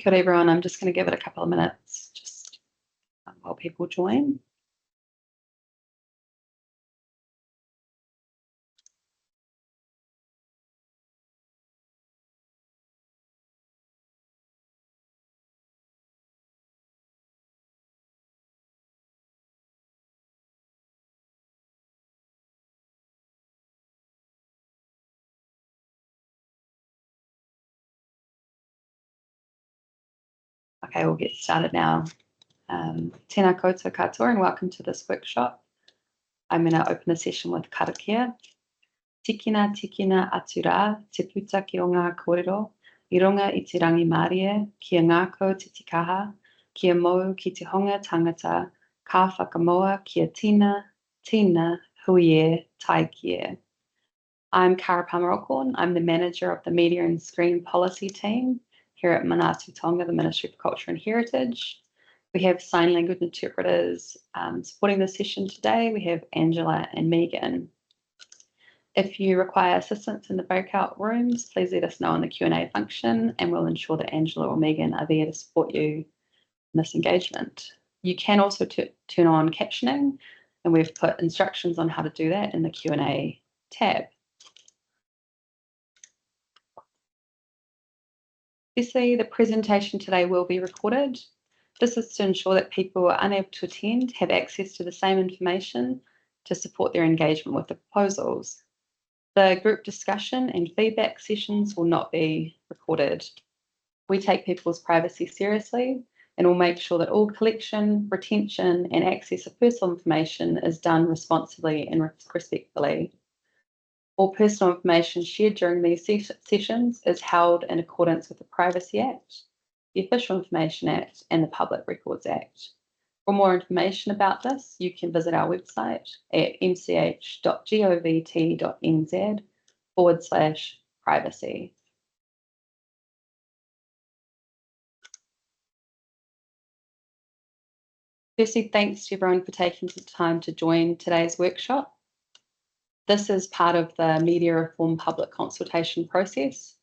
Kia ora everyone, I'm just going to give it a couple of minutes just while people join. Okay, we'll get started now. Tēnā koutou katoa and welcome to this workshop. I'm going to open the session with karakia. Tikina atu rā, te puta ki o ngā kōrero, I runga I te rangi Mārie, kia ngāko te tikaha, kia mau ki te honga tangata, ka whakamoa kia tina, huie, tai kia. I'm Cara Palmer-Alcorn. I'm the manager of the Media and Screen Policy team here at Manatū Taonga, the Ministry for Culture and Heritage. We have sign language interpreters supporting the session today. We have Angela and Megan. If you require assistance in the breakout rooms, please let us know in the Q&A function and we'll ensure that Angela or Megan are there to support you in this engagement. You can also turn on captioning, and we've put instructions on how to do that in the Q&A tab. Obviously, the presentation today will be recorded. This is to ensure that people who are unable to attend have access to the same information to support their engagement with the proposals. The group discussion and feedback sessions will not be recorded. We take people's privacy seriously and will make sure that all collection, retention, and access of personal information is done responsibly and respectfully. All personal information shared during these sessions is held in accordance with the Privacy Act, the Official Information Act, and the Public Records Act. For more information about this, you can visit our website at mch.govt.nz/privacy. Firstly, thanks to everyone for taking the time to join today's workshop. This is part of the Media Reform public consultation process.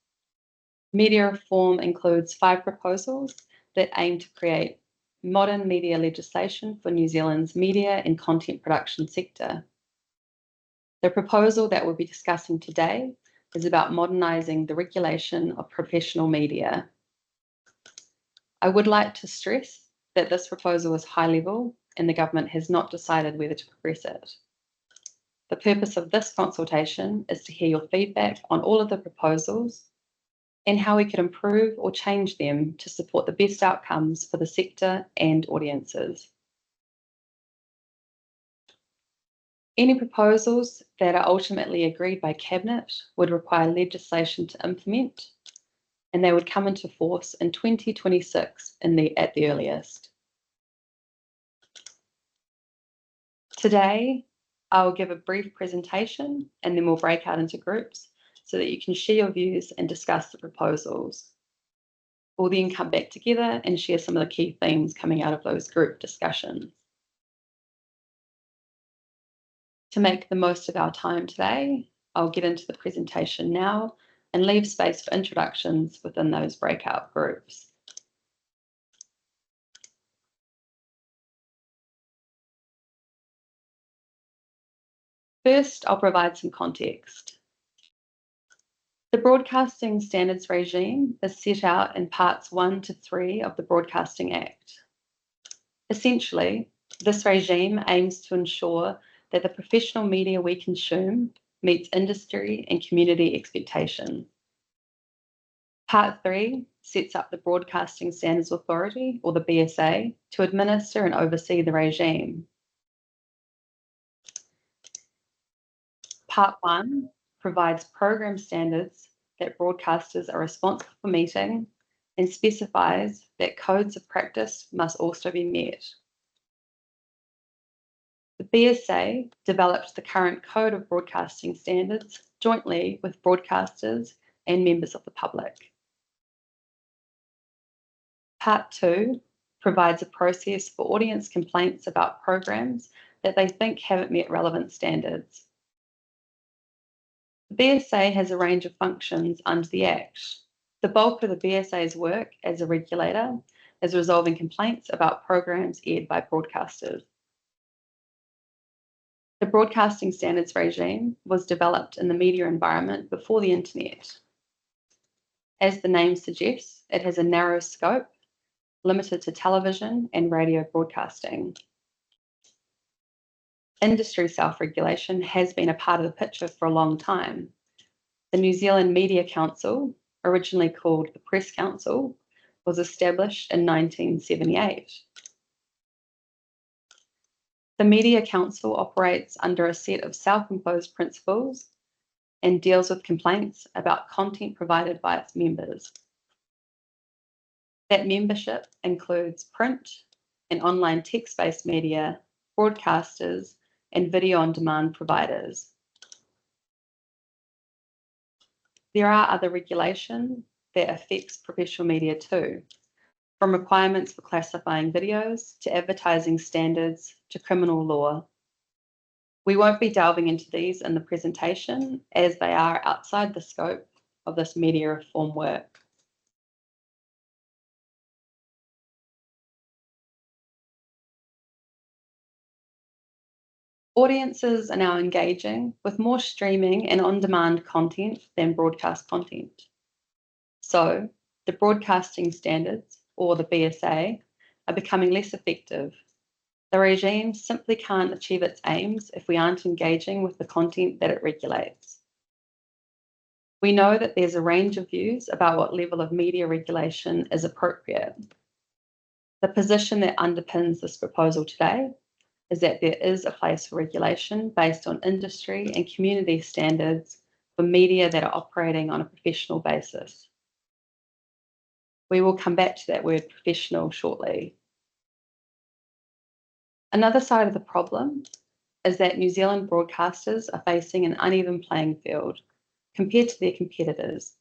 Media Reform includes 5 proposals that aim to create modern media legislation for New Zealand's media and content production sector. The proposal that we'll be discussing today is about modernising the regulation of professional media. I would like to stress that this proposal is high level and the government has not decided whether to progress it. The purpose of this consultation is to hear your feedback on all of the proposals and how we could improve or change them to support the best outcomes for the sector and audiences. Any proposals that are ultimately agreed by Cabinet would require legislation to implement, and they would come into force in 2026 at the earliest. Today, I will give a brief presentation and then we'll break out into groups so that you can share your views and discuss the proposals. We'll then come back together and share some of the key themes coming out of those group discussions. To make the most of our time today, I'll get into the presentation now and leave space for introductions within those breakout groups. First, I'll provide some context. The Broadcasting Standards regime is set out in Parts 1 to 3 of the Broadcasting Act. Essentially, this regime aims to ensure that the professional media we consume meets industry and community expectations. Part 3 sets up the Broadcasting Standards Authority, or the BSA, to administer and oversee the regime. Part 1 provides program standards that broadcasters are responsible for meeting and specifies that codes of practice must also be met. The BSA developed the current Code of Broadcasting Standards jointly with broadcasters and members of the public. Part 2 provides a process for audience complaints about programs that they think haven't met relevant standards. The BSA has a range of functions under the Act. The bulk of the BSA's work as a regulator is resolving complaints about programs aired by broadcasters. The broadcasting standards regime was developed in the media environment before the internet. As the name suggests, it has a narrow scope, limited to television and radio broadcasting. Industry self-regulation has been a part of the picture for a long time. The New Zealand Media Council, originally called the Press Council, was established in 1978. The Media Council operates under a set of self-imposed principles and deals with complaints about content provided by its members. That membership includes print and online text-based media, broadcasters, and video-on-demand providers. There are other regulation that affects professional media too, from requirements for classifying videos to advertising standards to criminal law. We won't be delving into these in the presentation as they are outside the scope of this media reform work. Audiences are now engaging with more streaming and on-demand content than broadcast content. So, the broadcasting standards, or the BSA, are becoming less effective. The regime simply can't achieve its aims if we aren't engaging with the content that it regulates. We know that there's a range of views about what level of media regulation is appropriate. The position that underpins this proposal today is that there is a place for regulation based on industry and community standards for media that are operating on a professional basis. We will come back to that word professional shortly. Another side of the problem is that New Zealand broadcasters are facing an uneven playing field compared to their competitors.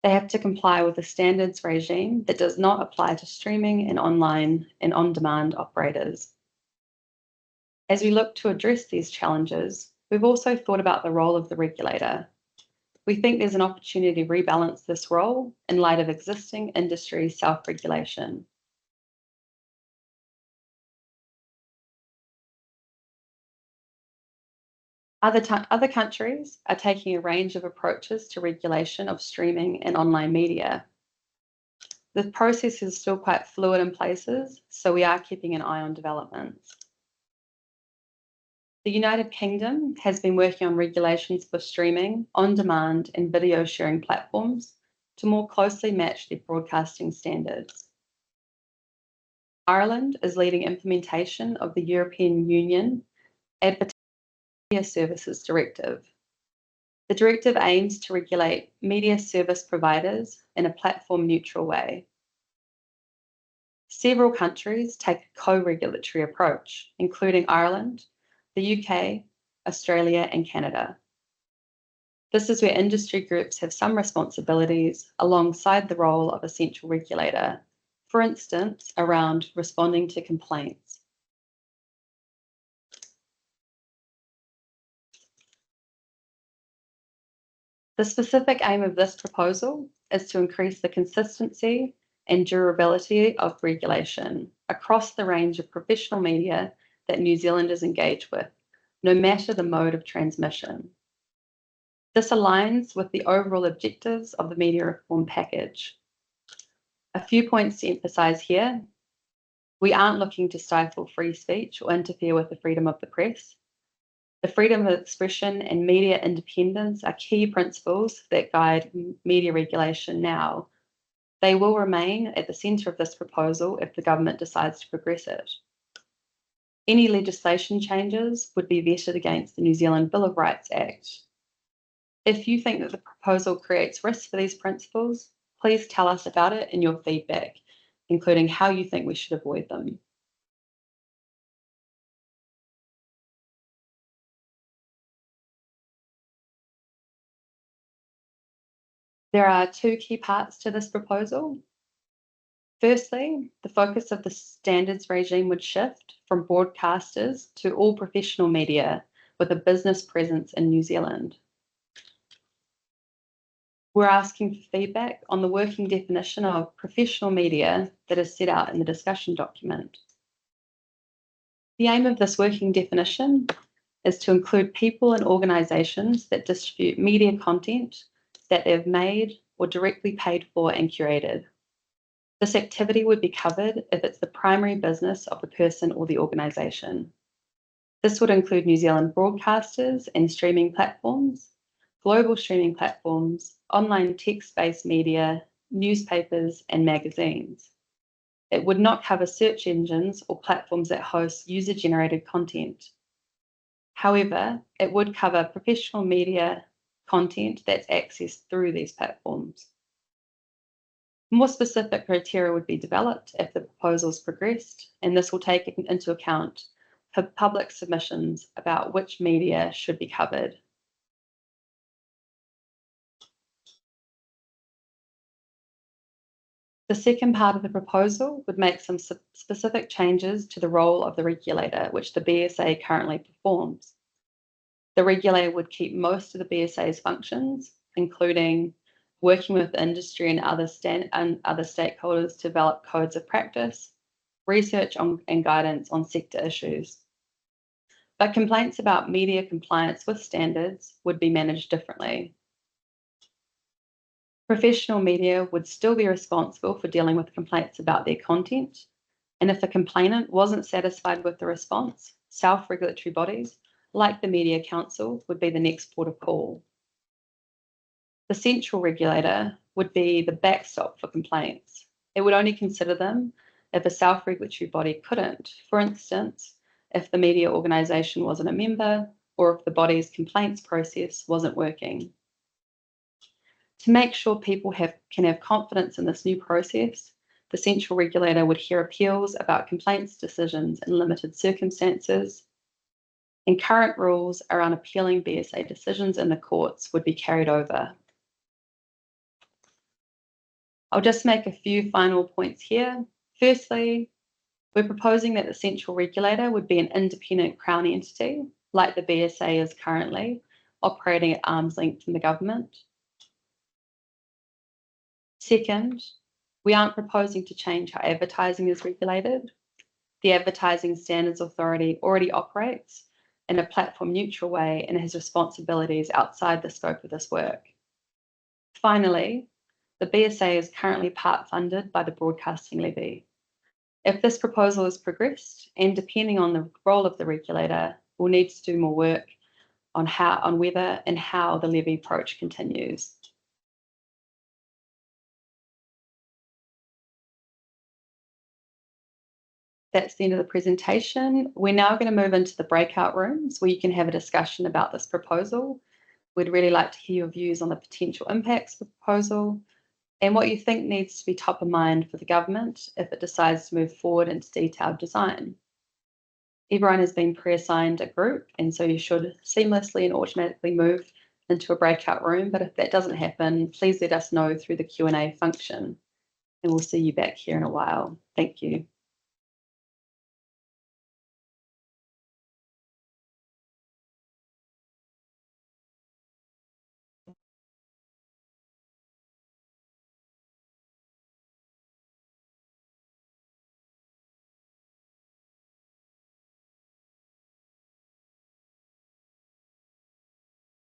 They have to comply with a standards regime that does not apply to streaming and online and on-demand operators. As we look to address these challenges, we've also thought about the role of the regulator. We think there's an opportunity to rebalance this role in light of existing industry self-regulation. Other countries are taking a range of approaches to regulation of streaming and online media. The process is still quite fluid in places, so we are keeping an eye on developments. The United Kingdom has been working on regulations for streaming, on-demand, and video sharing platforms to more closely match their broadcasting standards. Ireland is leading implementation of the European Union Advertising Media Services Directive. The directive aims to regulate media service providers in a platform-neutral way. Several countries take a co-regulatory approach, including Ireland, the UK, Australia, and Canada. This is where industry groups have some responsibilities alongside the role of a central regulator, for instance, around responding to complaints. The specific aim of this proposal is to increase the consistency and durability of regulation across the range of professional media that New Zealanders engage with, no matter the mode of transmission. This aligns with the overall objectives of the media reform package. A few points to emphasise here. We aren't looking to stifle free speech or interfere with the freedom of the press. The freedom of expression and media independence are key principles that guide media regulation now. They will remain at the centre of this proposal if the government decides to progress it. Any legislation changes would be vetted against the New Zealand Bill of Rights Act. If you think that the proposal creates risks for these principles, please tell us about it in your feedback, including how you think we should avoid them. There are two key parts to this proposal. Firstly, the focus of the standards regime would shift from broadcasters to all professional media with a business presence in New Zealand. We're asking for feedback on the working definition of professional media that is set out in the discussion document. The aim of this working definition is to include people and organisations that distribute media content that they've made or directly paid for and curated. This activity would be covered if it's the primary business of the person or the organisation. This would include New Zealand broadcasters and streaming platforms, global streaming platforms, online text-based media, newspapers, and magazines. It would not cover search engines or platforms that host user-generated content. However, it would cover professional media content that's accessed through these platforms. More specific criteria would be developed if the proposal is progressed, and this will take into account public submissions about which media should be covered. The second part of the proposal would make some specific changes to the role of the regulator, which the BSA currently performs. The regulator would keep most of the BSA's functions, including working with industry and other stakeholders to develop codes of practice, research and guidance on sector issues. But complaints about media compliance with standards would be managed differently. Professional media would still be responsible for dealing with complaints about their content, and if the complainant wasn't satisfied with the response, self-regulatory bodies, like the Media Council, would be the next port of call. The central regulator would be the backstop for complaints. It would only consider them if a self-regulatory body couldn't. For instance, if the media organisation wasn't a member, or if the body's complaints process wasn't working. To make sure people can have confidence in this new process, the central regulator would hear appeals about complaints decisions in limited circumstances, and current rules around appealing BSA decisions in the courts would be carried over. I'll just make a few final points here. Firstly, we're proposing that the central regulator would be an independent Crown entity, like the BSA is currently, operating at arm's length from the government. Second, we aren't proposing to change how advertising is regulated. The Advertising Standards Authority already operates in a platform-neutral way and has responsibilities outside the scope of this work. Finally, the BSA is currently part-funded by the Broadcasting Levy. If this proposal is progressed, and depending on the role of the regulator, we'll need to do more work on whether and how the levy approach continues. That's the end of the presentation. We're now going to move into the breakout rooms where you can have a discussion about this proposal. We'd really like to hear your views on the potential impacts of the proposal and what you think needs to be top of mind for the government if it decides to move forward into detailed design. Everyone has been pre-assigned a group, and so you should seamlessly and automatically move into a breakout room. But if that doesn't happen, please let us know through the Q&A function, and we'll see you back here in a while. Thank you.